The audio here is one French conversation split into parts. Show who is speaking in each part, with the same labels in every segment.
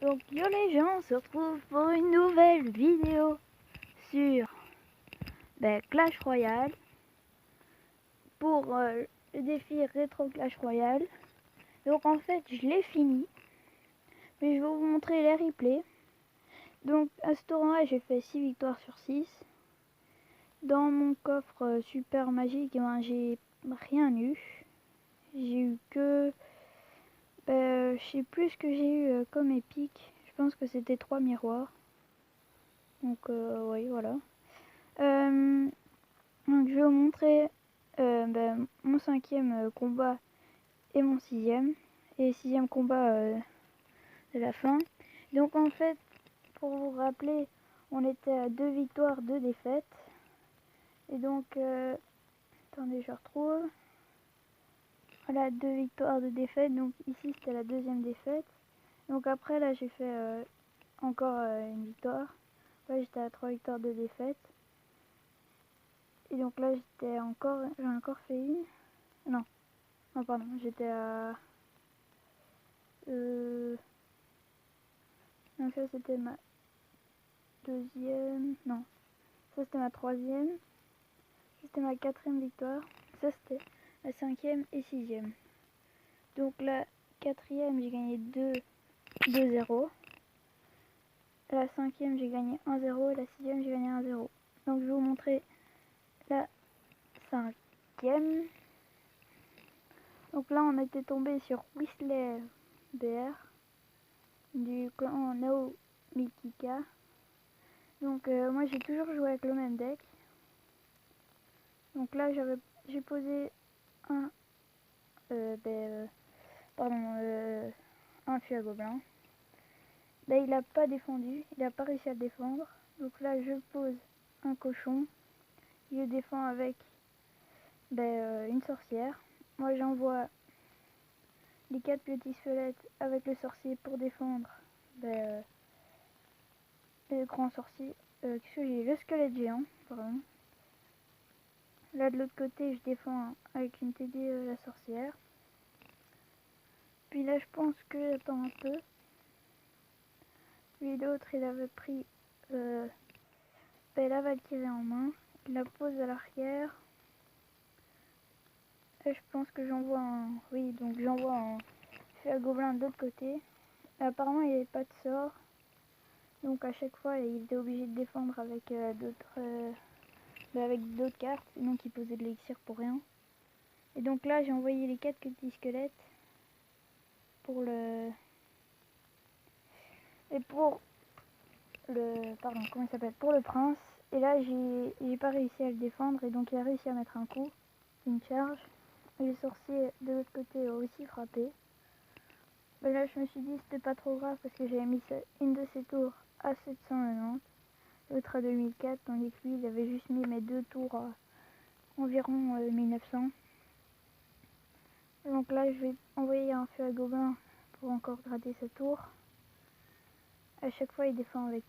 Speaker 1: Donc yo les gens, on se retrouve pour une nouvelle vidéo sur Clash Royale pour le défi rétro Clash Royale. Donc en fait je l'ai fini, mais je vais vous montrer les replays. Donc à ce tournoi j'ai fait 6 victoires sur 6. Dans mon coffre super magique, j'ai rien eu. J'ai eu que... je sais plus ce que j'ai eu comme épique. Je pense que c'était 3 miroirs. Donc oui, voilà. Donc je vais vous montrer mon 5e combat et mon 6e. Et 6e combat de la fin. Donc en fait, pour vous rappeler, on était à 2 victoires, 2 défaites. Et donc, attendez, je retrouve. Voilà, 2 victoires, 2 défaites. Donc ici, c'était la 2e défaite. Donc après, là, j'ai fait encore une victoire. Là, j'étais à 3 victoires, 2 défaites. Et donc là, j'en ai encore fait une. Non, pardon, j'étais à... donc ça, c'était ma 2e... Non, ça, c'était ma 3e. C'était ma 4e victoire. Ça, c'était la 5e et 6e. Donc la 4e, j'ai gagné 2-0. La 5e, j'ai gagné 1-0. Et la 6e, j'ai gagné 1-0. Donc je vais vous montrer la 5e. Donc là, on était tombé sur Whistler BR du clan Nao Mikika. Donc moi, j'ai toujours joué avec le même deck. Donc là, j'ai posé un un fût à gobelin. Là, il n'a pas défendu, il n'a pas réussi à le défendre. Donc là, je pose un cochon. Il le défend avec une sorcière. Moi, j'envoie les 4 petits squelettes avec le sorcier pour défendre le grand sorcier. Qu'est-ce que j'ai? Le squelette géant, pardon. Là, de l'autre côté, je défends avec une TD la sorcière. Puis là, je pense que, attends un peu. Lui, l'autre, il avait pris la Valkyrie en main. Il la pose à l'arrière. Là, je pense que j'envoie un... Oui, donc j'envoie un feu à gobelin de l'autre côté. Apparemment, il n'y avait pas de sort. Donc à chaque fois, il était obligé de défendre avec d'autres cartes. Donc il posait de l'élixir pour rien. Et donc là, j'ai envoyé les 4 petits squelettes pour le... Et pour le... Pardon, comment il s'appelle? Pour le prince. Et là, j'ai pas réussi à le défendre. Et donc il a réussi à mettre un coup. Une charge. Et les sorciers de l'autre côté ont aussi frappé. Mais là, je me suis dit c'était pas trop grave parce que j'avais mis une de ces tours à 790, l'autre à 2004, tandis que lui, il avait juste mis mes 2 tours à environ 1900. Donc là, je vais envoyer un feu à gobelin pour encore gratter sa tour. À chaque fois, il défend avec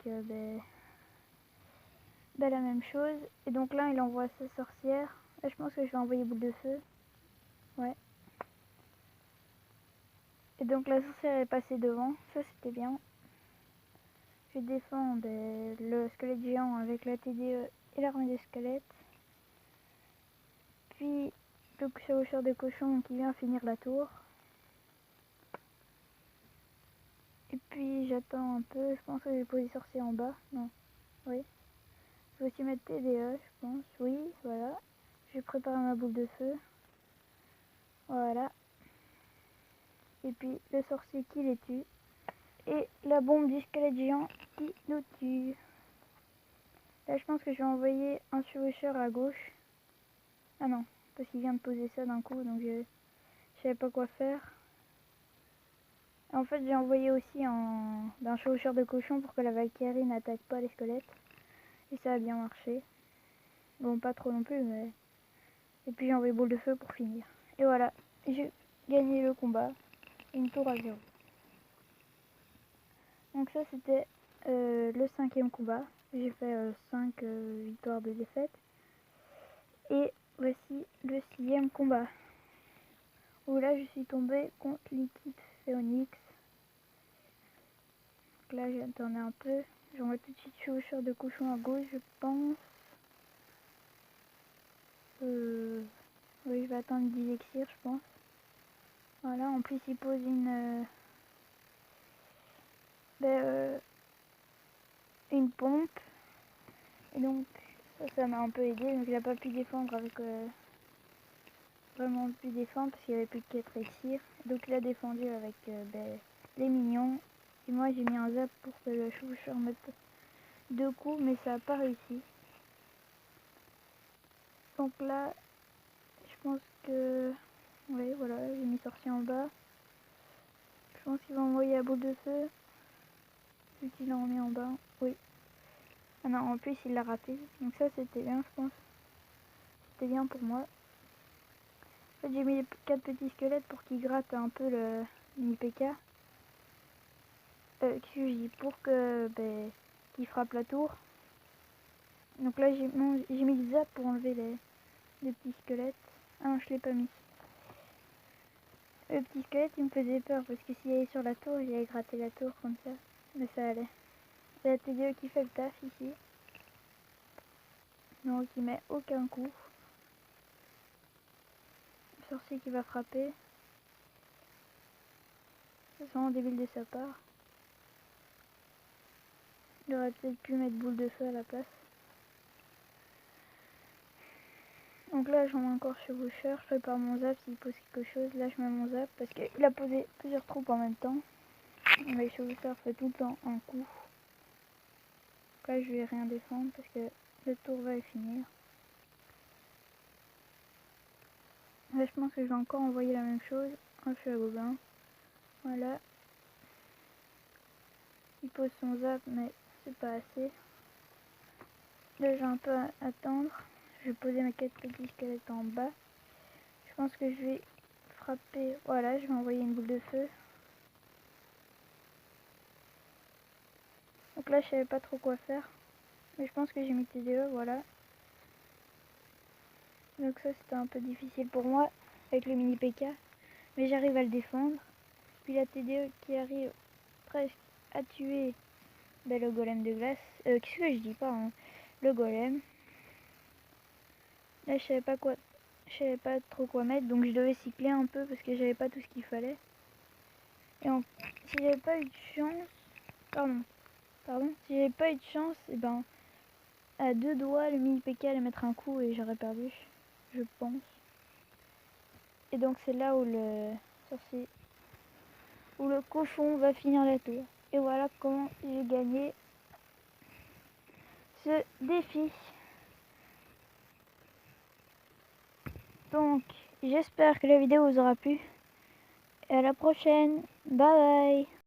Speaker 1: la même chose. Et donc là, il envoie sa sorcière. Là, je pense que je vais envoyer boule de feu. Ouais. Et donc la sorcière est passée devant. Ça, c'était bien. Je défends le squelette géant avec la TDE et l'armée des squelettes. Puis le chevaucheur de cochon qui vient finir la tour. Et puis j'attends un peu, je pense que j'ai posé sorcier en bas. Non, oui. Je vais aussi mettre TDE, je pense. Oui, voilà. Je vais préparer ma boule de feu. Voilà. Et puis le sorcier qui les tue. Et la bombe du squelette géant qui nous tue. Là, je pense que je vais envoyer un chevaucheur à gauche. Ah non, parce qu'il vient de poser ça d'un coup, donc je savais pas quoi faire. En fait, j'ai envoyé aussi un chevaucheur de cochon pour que la Valkyrie n'attaque pas les squelettes. Et ça a bien marché. Bon, pas trop non plus, mais... Et puis j'ai envoyé boule de feu pour finir. Et voilà, j'ai gagné le combat. Une tour à 0. Donc ça, c'était le 5e combat. J'ai fait 5 victoires de défaite. Et voici le 6e combat. Où là, je suis tombée contre l'équipe Phoenix. là j'attendais un peu. J'envoie tout de suite chevaucheur de cochon à gauche, je pense. Oui, je vais attendre 10 élixirs, je pense. Voilà, en plus il pose une pompe. Et donc ça m'a un peu aidé. Donc il n'a pas pu défendre avec vraiment pu défendre parce qu'il n'y avait plus que 4 élixirs. Donc il a défendu avec les minions. Et moi j'ai mis un zap pour que le chevaucheur mette 2 coups, mais ça n'a pas réussi. Donc là, je pense que... Oui, voilà, j'ai mis sorcier en bas. Je pense qu'il va envoyer la boule de feu. Vu qu'il l'a remis en bas. Oui. Ah non, en plus il l'a raté. Donc ça c'était bien, je pense. C'était bien pour moi. En fait, j'ai mis les 4 petits squelettes pour qu'ils grattent un peu le mini PK. Qu'est-ce que je dis? Pour que qu'il frappe la tour. Donc là j'ai mis le zap pour enlever les petits squelettes. Ah non, je l'ai pas mis. Le petit squelette il me faisait peur parce que s'il allait sur la tour, il allait gratter la tour comme ça. Mais ça allait. C'est la TDE qui fait le taf ici. Donc il met aucun coup. Le sorcier qui va frapper. C'est vraiment débile de sa part. Il aurait peut-être pu mettre boule de feu à la place. Donc là j'en mets encore chevaucheur. Je prépare mon zap s'il pose quelque chose. Là je mets mon zap parce qu'il a posé plusieurs troupes en même temps. Mais chevaucheur fait tout le temps un coup. Donc là je vais rien défendre parce que le tour va finir. Là je pense que je vais encore envoyer la même chose. Un feu à gobelin. Voilà. Il pose son zap mais c'est pas assez. Là j'ai un peu à attendre. Je vais poser mes 4 petits squelettes en bas. Je pense que je vais frapper. Voilà, je vais envoyer une boule de feu. Donc là je savais pas trop quoi faire. Mais je pense que j'ai mis TDE, voilà. Donc ça c'était un peu difficile pour moi avec le mini PK. Mais j'arrive à le défendre. Puis la TDE qui arrive presque à tuer le golem de glace. Qu'est-ce que je dis pas hein, le golem. Là je savais pas trop quoi mettre. Donc je devais cycler un peu parce que j'avais pas tout ce qu'il fallait. Et si j'avais pas eu de chance. Pardon. Si j'avais pas eu de chance, et ben à 2 doigts le mini PK allait mettre un coup et j'aurais perdu. Je pense. Et donc c'est là où le sorcier, où le cochon va finir la tour. Et voilà comment j'ai gagné ce défi. Donc j'espère que la vidéo vous aura plu. Et à la prochaine. Bye bye.